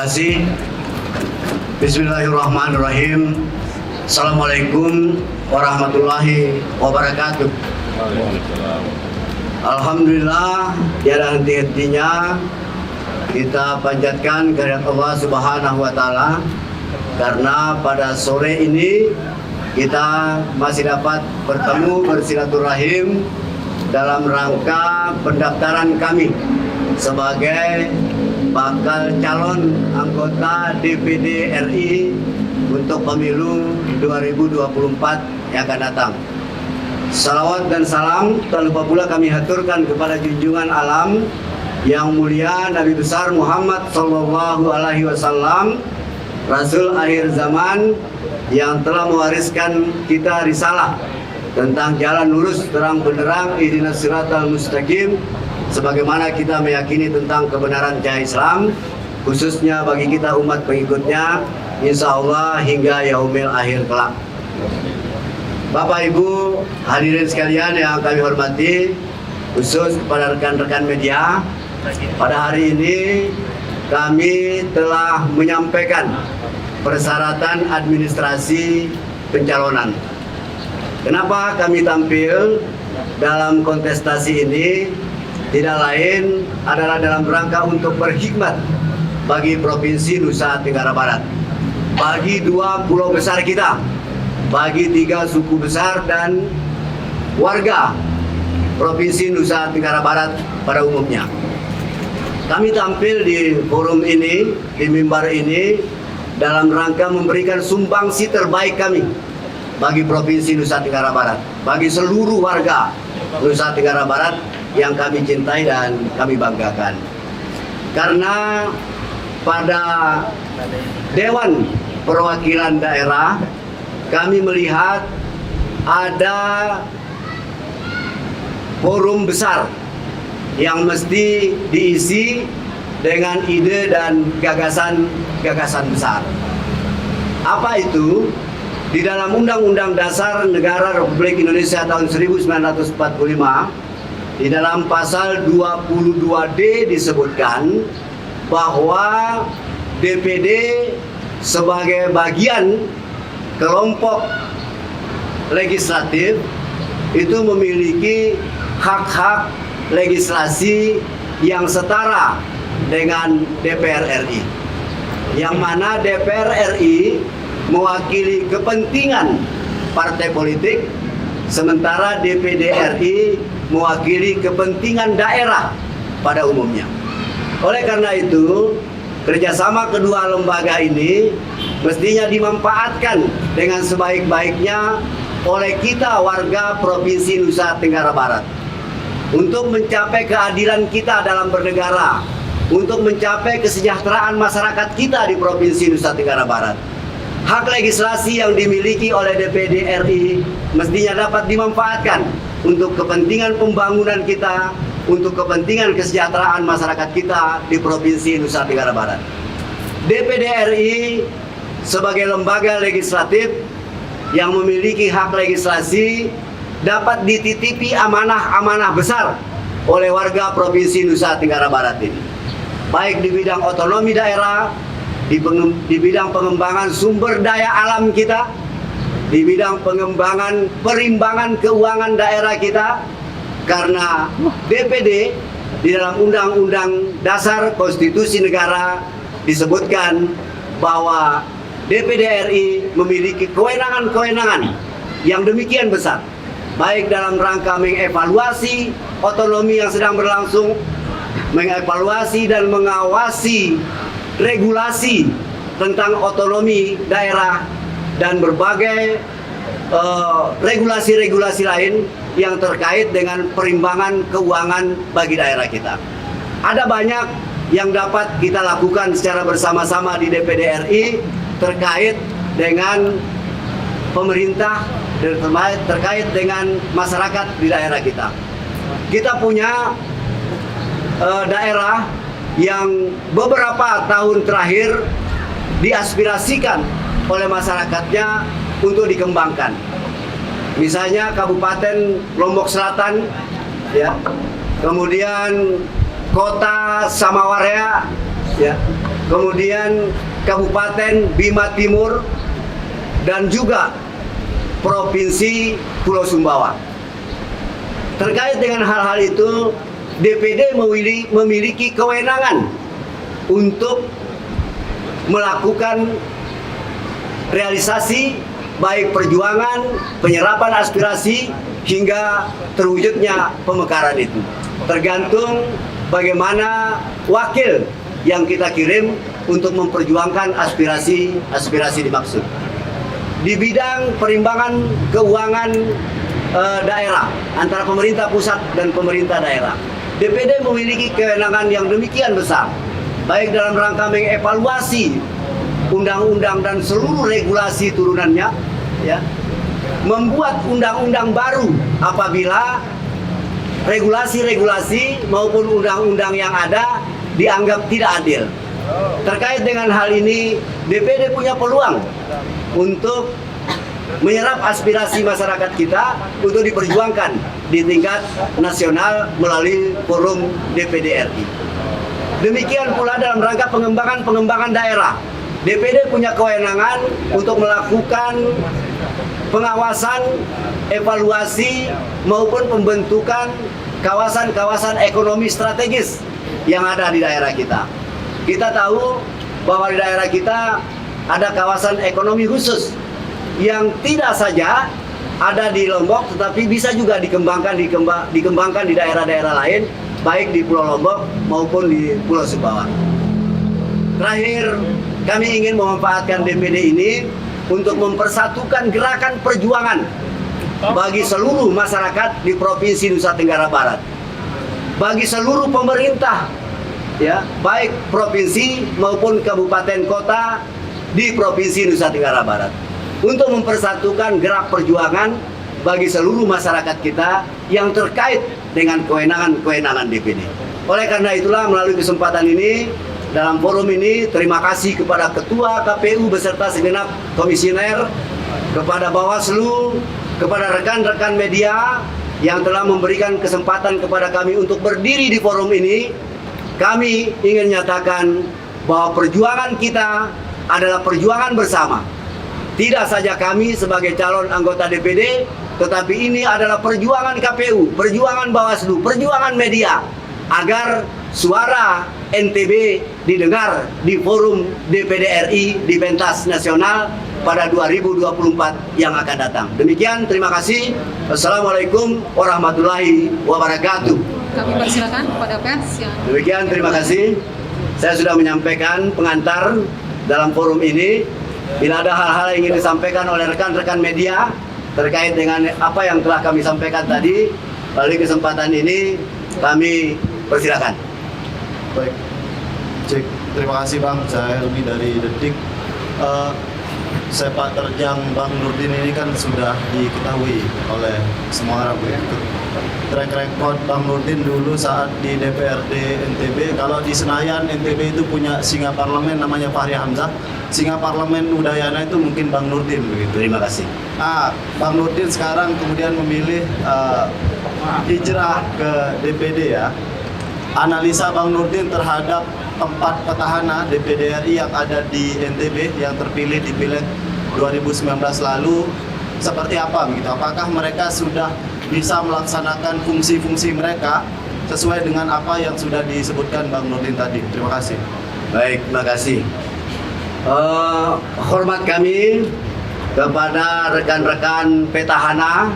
kasih. Bismillahirrahmanirrahim. Assalamualaikum warahmatullahi wabarakatuh. Alhamdulillah, tiada henti-hentinya kita panjatkan kehadirat Allah Subhanahu wa Ta'ala, karena pada sore ini kita masih dapat bertemu bersilaturahim dalam rangka pendaftaran kami sebagai bakal calon anggota DPD RI untuk pemilu 2024 yang akan datang. Salawat dan salam tak lupa pula kami haturkan kepada junjungan alam yang mulia Nabi besar Muhammad Sallallahu Alaihi Wasallam, Rasul akhir zaman yang telah mewariskan kita risalah tentang jalan lurus terang benderang ihdinas siratal mustaqim, sebagaimana kita meyakini tentang kebenaran cahaya Islam, khususnya bagi kita umat pengikutnya, insya Allah hingga yaumil akhir kelak. Bapak Ibu hadirin sekalian yang kami hormati, khusus kepada rekan-rekan media, pada hari ini kami telah menyampaikan persyaratan administrasi pencalonan. Kenapa kami tampil dalam kontestasi ini? Tidak lain adalah dalam rangka untuk berkhidmat bagi Provinsi Nusa Tenggara Barat, bagi dua pulau besar kita, bagi tiga suku besar dan warga Provinsi Nusa Tenggara Barat pada umumnya. Kami tampil di forum ini, di mimbar ini, dalam rangka memberikan sumbangsi terbaik kami bagi Provinsi Nusa Tenggara Barat, bagi seluruh warga Nusa Tenggara Barat yang kami cintai dan kami banggakan. Karena pada Dewan Perwakilan Daerah kami melihat ada forum besar yang mesti diisi dengan ide dan gagasan besar. Apa itu? Di dalam Undang-Undang Dasar Negara Republik Indonesia tahun 1945, di dalam pasal 22D disebutkan bahwa DPD sebagai bagian kelompok legislatif itu memiliki hak-hak legislasi yang setara dengan DPR RI, yang mana DPR RI mewakili kepentingan partai politik, sementara DPD RI mewakili kepentingan daerah pada umumnya. Oleh karena itu, kerjasama kedua lembaga ini mestinya dimanfaatkan dengan sebaik-baiknya oleh kita warga Provinsi Nusa Tenggara Barat untuk mencapai keadilan kita dalam bernegara, untuk mencapai kesejahteraan masyarakat kita di Provinsi Nusa Tenggara Barat. Hak legislasi yang dimiliki oleh DPD RI mestinya dapat dimanfaatkan untuk kepentingan pembangunan kita, untuk kepentingan kesejahteraan masyarakat kita di Provinsi Nusa Tenggara Barat. DPD RI sebagai lembaga legislatif yang memiliki hak legislasi dapat dititipi amanah-amanah besar oleh warga Provinsi Nusa Tenggara Barat ini, baik di bidang otonomi daerah, di bidang pengembangan sumber daya alam kita, di bidang pengembangan perimbangan keuangan daerah kita, karena DPD di dalam Undang-Undang Dasar Konstitusi Negara disebutkan bahwa DPD RI memiliki kewenangan-kewenangan yang demikian besar, baik dalam rangka mengevaluasi otonomi yang sedang berlangsung, mengevaluasi dan mengawasi regulasi tentang otonomi daerah dan berbagai regulasi-regulasi lain yang terkait dengan perimbangan keuangan bagi daerah kita. Ada banyak yang dapat kita lakukan secara bersama-sama di DPD RI terkait dengan pemerintah dan terkait dengan masyarakat di daerah kita. Kita punya daerah yang beberapa tahun terakhir diaspirasikan oleh masyarakatnya untuk dikembangkan. Misalnya Kabupaten Lombok Selatan, ya, kemudian Kota Samawaria, ya, kemudian Kabupaten Bima Timur, dan juga Provinsi Pulau Sumbawa. Terkait dengan hal-hal itu, DPD memiliki kewenangan untuk melakukan realisasi baik perjuangan, penyerapan aspirasi, hingga terwujudnya pemekaran itu. Tergantung bagaimana wakil yang kita kirim untuk memperjuangkan aspirasi dimaksud. Di bidang perimbangan keuangan daerah antara pemerintah pusat dan pemerintah daerah, DPD memiliki kewenangan yang demikian besar, baik dalam rangka mengevaluasi undang-undang dan seluruh regulasi turunannya, ya, membuat undang-undang baru apabila regulasi-regulasi maupun undang-undang yang ada dianggap tidak adil. Terkait dengan hal ini, DPD punya peluang untuk menyerap aspirasi masyarakat kita untuk diperjuangkan di tingkat nasional melalui forum DPD RI. Demikian pula dalam rangka pengembangan daerah, DPD punya kewenangan untuk melakukan pengawasan, evaluasi maupun pembentukan kawasan-kawasan ekonomi strategis yang ada di daerah kita. Kita tahu bahwa di daerah kita ada kawasan ekonomi khusus yang tidak saja ada di Lombok, tetapi bisa juga dikembangkan di daerah-daerah lain, baik di Pulau Lombok maupun di Pulau Sumbawa. Terakhir, kami ingin memanfaatkan DPD ini untuk mempersatukan gerakan perjuangan bagi seluruh masyarakat di Provinsi Nusa Tenggara Barat, bagi seluruh pemerintah, ya, baik provinsi maupun kabupaten kota di Provinsi Nusa Tenggara Barat, untuk mempersatukan gerak perjuangan bagi seluruh masyarakat kita yang terkait dengan kewenangan DPD. Oleh karena itulah, melalui kesempatan ini, dalam forum ini, terima kasih kepada Ketua KPU beserta segenap komisioner, kepada Bawaslu, kepada rekan-rekan media yang telah memberikan kesempatan kepada kami untuk berdiri di forum ini. Kami ingin nyatakan bahwa perjuangan kita adalah perjuangan bersama. Tidak saja kami sebagai calon anggota DPD, tetapi ini adalah perjuangan KPU, perjuangan Bawaslu, perjuangan media, agar suara NTB didengar di forum DPD RI di pentas nasional pada 2024 yang akan datang. Demikian, terima kasih. Assalamualaikum warahmatullahi wabarakatuh. Kami persilakan kepada pers yang... Demikian, terima kasih. Saya sudah menyampaikan pengantar dalam forum ini. Bila ada hal-hal yang ingin disampaikan oleh rekan-rekan media terkait dengan apa yang telah kami sampaikan tadi, melalui kesempatan ini kami persilakan. Baik, cek. Terima kasih Bang. Saya Helmi dari Detik. Sepak terjang Bang Nurdin ini kan sudah diketahui oleh semua orang begitu. Track record Bang Nurdin dulu saat di DPRD NTB, kalau di Senayan NTB itu punya singa parlemen namanya Fahri Hamzah. Singa parlemen Udayana itu mungkin Bang Nurdin begitu. Terima kasih. Bang Nurdin sekarang kemudian memilih hijrah ke DPD ya. Analisa Bang Nurdin terhadap empat petahana DPD RI yang ada di NTB yang terpilih di Pileg 2019 lalu seperti apa begitu? Apakah mereka sudah bisa melaksanakan fungsi-fungsi mereka sesuai dengan apa yang sudah disebutkan Bang Nurdin tadi? Terima kasih. Baik, terima kasih. Hormat kami kepada rekan-rekan petahana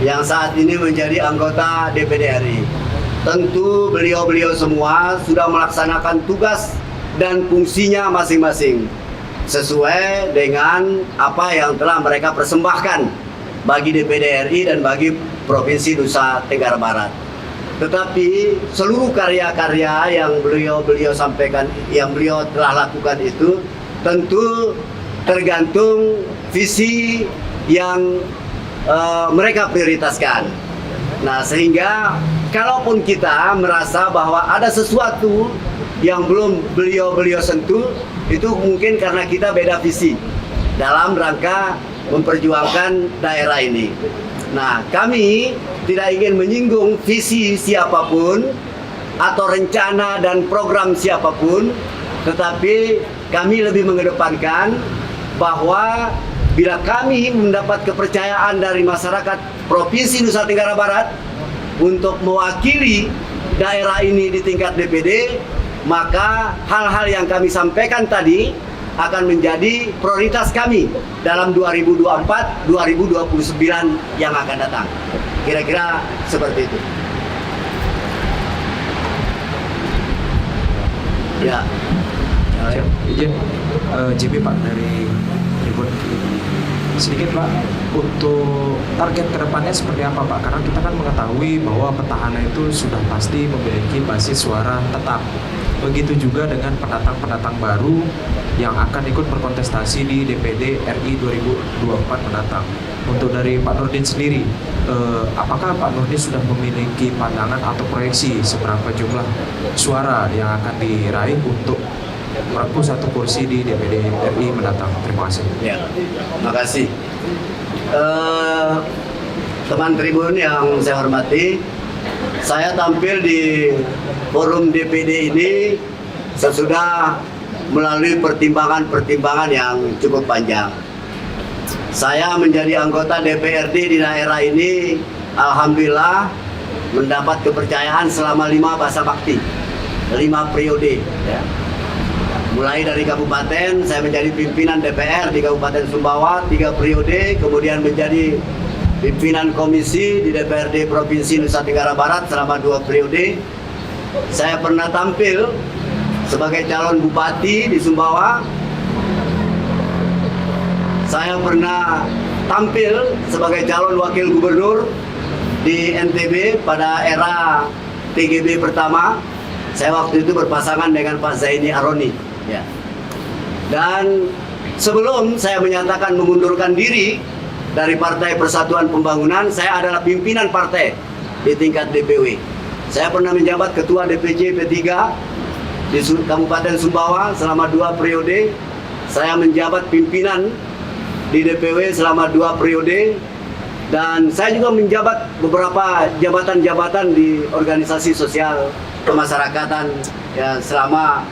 yang saat ini menjadi anggota DPD RI. Tentu beliau-beliau semua sudah melaksanakan tugas dan fungsinya masing-masing sesuai dengan apa yang telah mereka persembahkan bagi DPD RI dan bagi Provinsi Nusa Tenggara Barat. Tetapi seluruh karya-karya yang beliau sampaikan, yang beliau telah lakukan itu tentu tergantung visi yang mereka prioritaskan. Nah, sehingga kalaupun kita merasa bahwa ada sesuatu yang belum beliau sentuh, itu mungkin karena kita beda visi dalam rangka memperjuangkan daerah ini. Nah, kami tidak ingin menyinggung visi siapapun atau rencana dan program siapapun, Tetapi kami lebih mengedepankan bahwa bila kami mendapat kepercayaan dari masyarakat Provinsi Nusa Tenggara Barat untuk mewakili daerah ini di tingkat DPD, maka hal-hal yang kami sampaikan tadi akan menjadi prioritas kami dalam 2024-2029 yang akan datang. Kira-kira seperti itu. Ya. Izin JP Pak dari Tribun. Sedikit Pak, untuk target kedepannya seperti apa Pak? Karena kita kan mengetahui bahwa petahana itu sudah pasti memiliki basis suara tetap. Begitu juga dengan pendatang-pendatang baru yang akan ikut berkontestasi di DPD RI 2024 mendatang. Untuk dari Pak Nurdin sendiri, apakah Pak Nurdin sudah memiliki pandangan atau proyeksi seberapa jumlah suara yang akan diraih untuk merebut satu kursi di DPD RI mendatang? Terima kasih. Ya, terima kasih. Teman Tribun yang saya hormati, saya tampil di forum DPD ini sesudah melalui pertimbangan-pertimbangan yang cukup panjang. Saya menjadi anggota DPRD di daerah ini, alhamdulillah mendapat kepercayaan selama 5 masa bakti, 5 periode. Ya. Mulai dari kabupaten, saya menjadi pimpinan DPR di Kabupaten Sumbawa 3 periode, kemudian menjadi pimpinan komisi di DPRD Provinsi Nusa Tenggara Barat selama 2 periode. Saya pernah tampil sebagai calon bupati di Sumbawa. Saya pernah tampil sebagai calon wakil gubernur di NTB pada era TGB pertama. Saya waktu itu berpasangan dengan Pak Zaini Aroni. Ya. Dan sebelum saya menyatakan mengundurkan diri dari Partai Persatuan Pembangunan, saya adalah pimpinan partai di tingkat DPW. Saya pernah menjabat ketua DPC P3 di Kabupaten Sumbawa selama 2 periode. Saya menjabat pimpinan di DPW selama 2 periode. Dan saya juga menjabat beberapa jabatan-jabatan di organisasi sosial kemasyarakatan ya, selama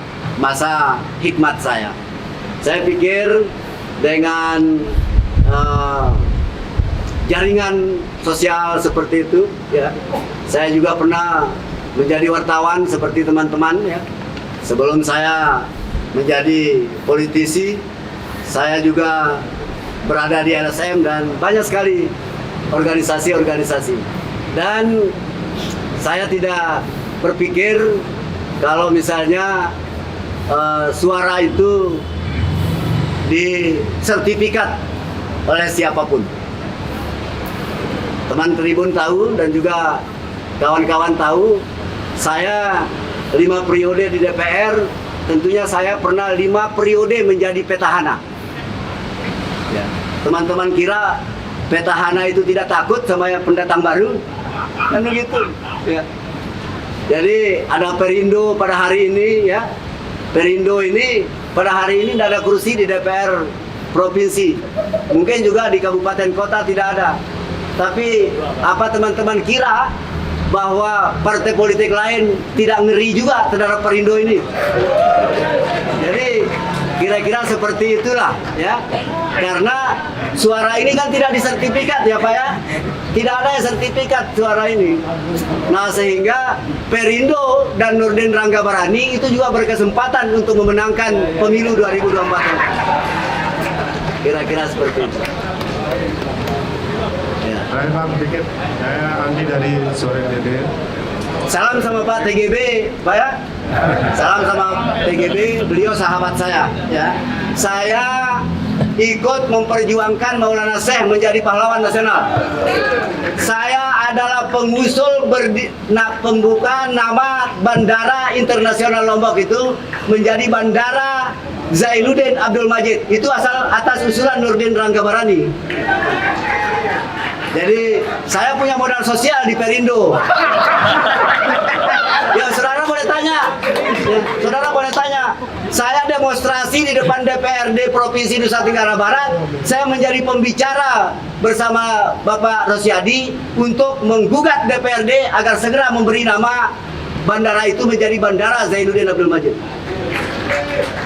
masa hikmat saya. Saya pikir dengan jaringan sosial seperti itu, ya, saya juga pernah menjadi wartawan seperti teman-teman. Ya. Sebelum saya menjadi politisi, saya juga berada di LSM dan banyak sekali organisasi-organisasi. Dan saya tidak berpikir kalau misalnya suara itu disertifikat oleh siapapun. Teman Tribun tahu dan juga kawan-kawan tahu, saya 5 periode di DPR, tentunya saya pernah 5 periode menjadi petahana. Ya. Teman-teman kira petahana itu tidak takut sama yang pendatang baru? Kan begitu. Ya. Jadi ada Perindo pada hari ini, ya. Perindo ini pada hari ini tidak ada kursi di DPR provinsi. Mungkin juga di kabupaten kota tidak ada. Tapi apa teman-teman kira bahwa partai politik lain tidak ngeri juga terhadap Perindo ini? Jadi kira-kira seperti itulah, ya. Karena suara ini kan tidak disertifikat, ya Pak, ya. Tidak ada sertifikat suara ini. Nah, sehingga Perindo dan Nurdin Ranggabarani itu juga berkesempatan untuk memenangkan pemilu 2024. Kira-kira seperti itu. Ya. Saya Pak sedikit, saya Andi dari Sore DD. Salam sama Pak TGB, Pak, ya. Salam sama TGB, beliau sahabat saya, ya. Saya ikut memperjuangkan Maulana Syekh menjadi pahlawan nasional. Saya adalah pengusul pembukaan nama Bandara Internasional Lombok itu menjadi Bandara Zainuddin Abdul Majid. Itu asal atas usulan Nurdin Ranggabarani. Jadi saya punya modal sosial di Perindo. Ya, saudara boleh tanya. Ya, saudara boleh tanya. Saya demonstrasi di depan DPRD Provinsi Nusa Tenggara Barat. Saya menjadi pembicara bersama Bapak Rosyadi untuk menggugat DPRD agar segera memberi nama bandara itu menjadi Bandara Zainuddin Abdul Majid.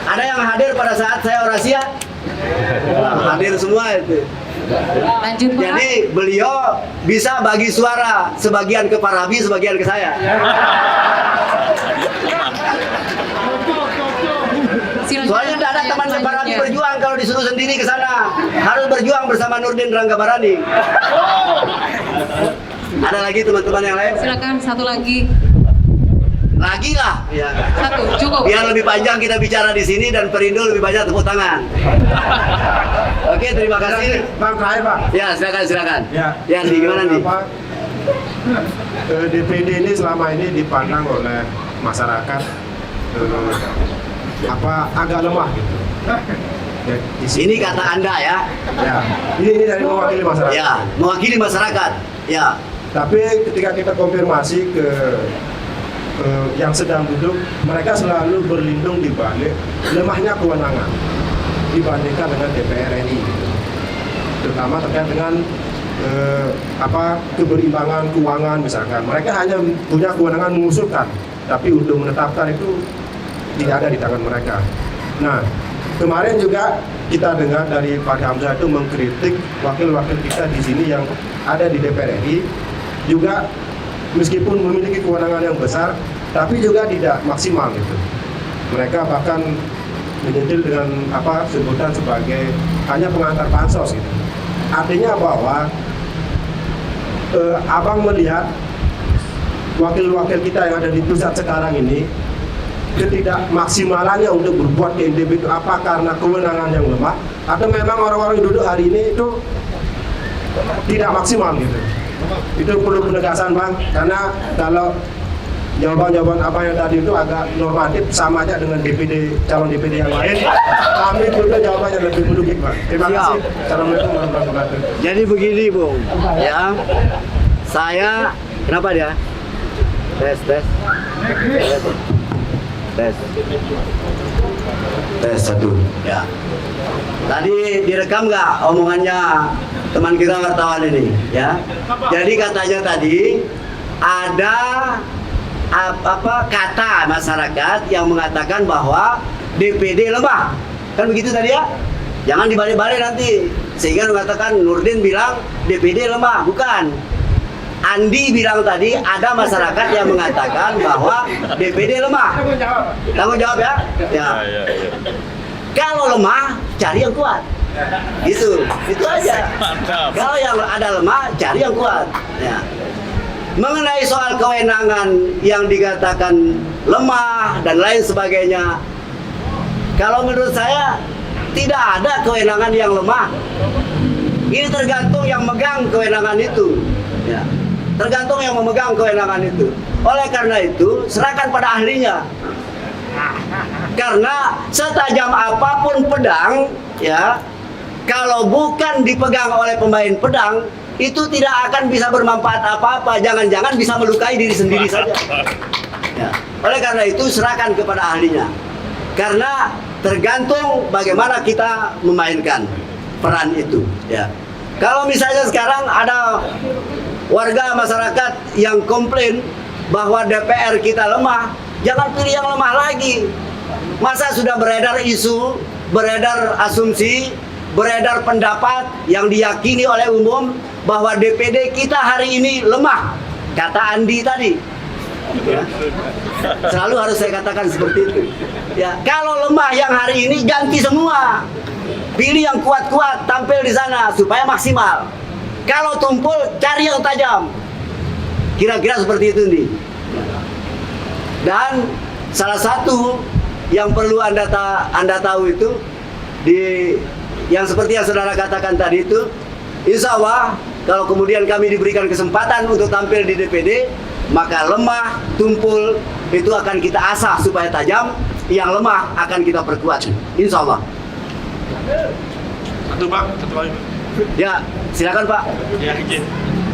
Ada yang hadir pada saat saya orasi ya? Hadir semua itu. Lanjut Pak. Jadi beliau bisa bagi suara, sebagian ke Pak Rabi, sebagian ke saya. Silakan Soalnya tidak ada teman Pak Rabi selanjutnya. berjuang kalau disuruh sendiri ke sana. Harus berjuang bersama Nurdin Ranggabarani. Ada lagi teman-teman yang lain? Silakan satu lagi. Lagi lah. Ya. Satu cukup. Biar lebih panjang kita bicara di sini dan Perindo lebih banyak tepuk tangan. Oke, terima kasih. Bang terakhir Bang. Ya, silakan. Ya, Ya, di gimana nih? DPD ini selama ini dipandang oleh masyarakat agak lemah gitu. Ya, di sini, Ini kata Anda ya. ya. Ini dari mewakili masyarakat. Ya, mewakili masyarakat. Ya. Tapi ketika kita konfirmasi ke yang sedang duduk, mereka selalu berlindung di balik lemahnya kewenangan dibandingkan dengan DPR RI, terutama terkait dengan keberimbangan keuangan misalkan. Mereka hanya punya kewenangan mengusulkan, tapi untuk menetapkan itu tidak ada di tangan mereka. Nah, kemarin juga kita dengar dari Pak Hamzah itu mengkritik wakil-wakil kita di sini yang ada di DPR RI juga meskipun memiliki kewenangan yang besar, tapi juga tidak maksimal gitu. Mereka bahkan menyentil dengan sebutan sebagai hanya pengantar pansos gitu. Artinya bahwa abang melihat wakil-wakil kita yang ada di pusat sekarang ini ketidakmaksimalannya untuk berbuat di NTB itu apa karena kewenangan yang lemah atau memang orang-orang yang duduk hari ini itu tidak maksimal gitu. Itu perlu penegasan Bang, karena kalau jawaban-jawaban abang yang tadi itu agak normatif sama aja dengan calon DPD yang lain. Kami butuh jawaban yang lebih logik Bang. Terima kasih. Assalamualaikum warahmatullahi wabarakatuh. Jadi begini, Bung. Ya. Saya kenapa dia? Tes. Tes satu. Ya. Tadi direkam nggak omongannya teman kita wartawan ini, ya? Jadi katanya tadi ada kata masyarakat yang mengatakan bahwa DPD lemah, kan begitu tadi ya? Jangan dibalik-balik nanti, sehingga mengatakan Nurdin bilang DPD lemah, bukan. Andi bilang tadi ada masyarakat yang mengatakan bahwa DPD lemah. Tanggung jawab ya? Ya. Kalau lemah, cari yang kuat. Gitu, itu aja. Kalau yang ada lemah, cari yang kuat. Ya. Mengenai soal kewenangan yang dikatakan lemah dan lain sebagainya, kalau menurut saya tidak ada kewenangan yang lemah. Ini tergantung yang megang kewenangan itu. Ya. Tergantung yang memegang kewenangan itu. Oleh karena itu, serahkan pada ahlinya. Karena setajam apapun pedang, ya, kalau bukan dipegang oleh pemain pedang, itu tidak akan bisa bermanfaat apa-apa. Jangan-jangan bisa melukai diri sendiri saja. Ya. Oleh karena itu, serahkan kepada ahlinya. Karena tergantung bagaimana kita memainkan peran itu. Ya. Kalau misalnya sekarang ada warga masyarakat yang komplain bahwa DPR kita lemah, jangan pilih yang lemah lagi. Masa sudah beredar isu, beredar asumsi, beredar pendapat yang diyakini oleh umum bahwa DPD kita hari ini lemah, kata Andi tadi. Ya. Selalu harus saya katakan seperti itu. Ya, kalau lemah yang hari ini ganti semua. Pilih yang kuat-kuat, tampil di sana supaya maksimal. Kalau tumpul, cari yang tajam. Kira-kira seperti itu nih. Dan salah satu yang perlu Anda tahu itu yang seperti yang saudara katakan tadi itu, insya Allah kalau kemudian kami diberikan kesempatan untuk tampil di DPD, maka lemah, tumpul itu akan kita asah supaya tajam, yang lemah akan kita perkuat, insya Allah. Satu Bang, satu lagi. Ya, silakan Pak. Ya, izin.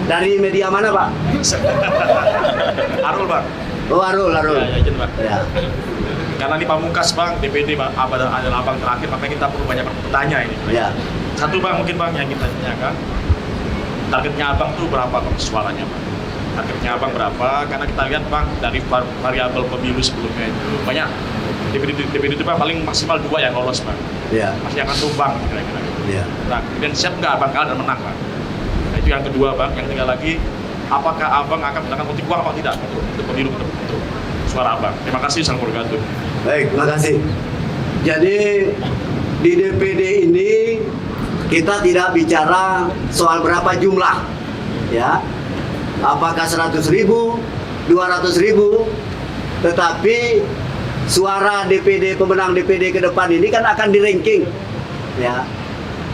Dari media mana Pak? Arul Bang. Oh, Arul. Ya, izin Bang. Ya. Karena ini pamungkas Bang, DPD Bang, adalah abang terakhir, makanya kita perlu banyak bertanya ini. Ya. Satu Bang, mungkin Bang yang kita tanyakan, targetnya abang tuh berapa Bang suaranya Bang? Targetnya abang berapa? Karena kita lihat Bang dari variabel pemilu sebelumnya itu banyak DPD itu Pak paling maksimal 2 yang lolos Pak. Ya. Masih akan tumbang kira-kira. Ya. Nah, kemudian siap nggak Abang kalah dan menang Pak? Nah, itu yang kedua Bang. Yang tinggal lagi, apakah Abang akan menggunakan politik uang apa tidak untuk pemilu untuk suara Abang? Terima kasih. Assalamualaikum warahmatullahi wabarakatuh. Baik, terima kasih. Jadi di DPD ini kita tidak bicara soal berapa jumlah, ya. Apakah 100.000, 200.000, tetapi suara DPD, pemenang DPD ke depan ini kan akan di-ranking, ya.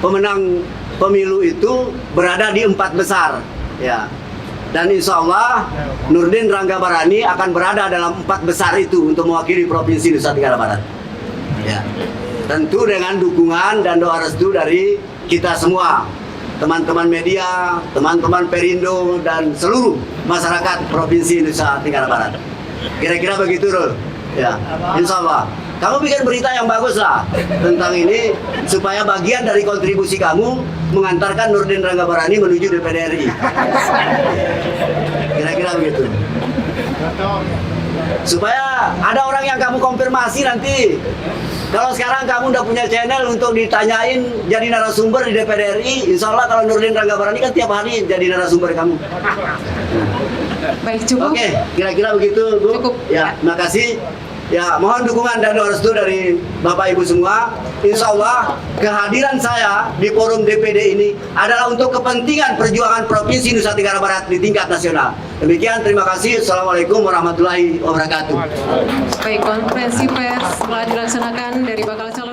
Pemenang pemilu itu berada di 4 besar, ya. Dan insya Allah Nurdin Rangga Barani akan berada dalam 4 besar itu untuk mewakili Provinsi Nusa Tenggara Barat. Ya. Tentu dengan dukungan dan doa restu dari kita semua, teman-teman media, teman-teman Perindo, dan seluruh masyarakat Provinsi Nusa Tenggara Barat. Kira-kira begitu, Rul. Ya, insya Allah. Kamu bikin berita yang bagus lah tentang ini supaya bagian dari kontribusi kamu mengantarkan Nurdin Rangga Barani menuju DPD RI. Kira-kira begitu. Supaya ada orang yang kamu konfirmasi nanti. Kalau sekarang kamu udah punya channel untuk ditanyain jadi narasumber di DPD RI, insya Allah kalau Nurdin Rangga Barani kan tiap hari jadi narasumber kamu. Baik, cukup. Oke, kira-kira begitu, Bu. Cukup. Ya, terima kasih. Ya, mohon dukungan dan doa restu dari Bapak Ibu semua. Insya Allah kehadiran saya di forum DPD ini adalah untuk kepentingan perjuangan Provinsi Nusa Tenggara Barat di tingkat nasional. Demikian, terima kasih. Assalamualaikum warahmatullahi wabarakatuh. Baik, konferensi pers telah dilaksanakan dari bakal calon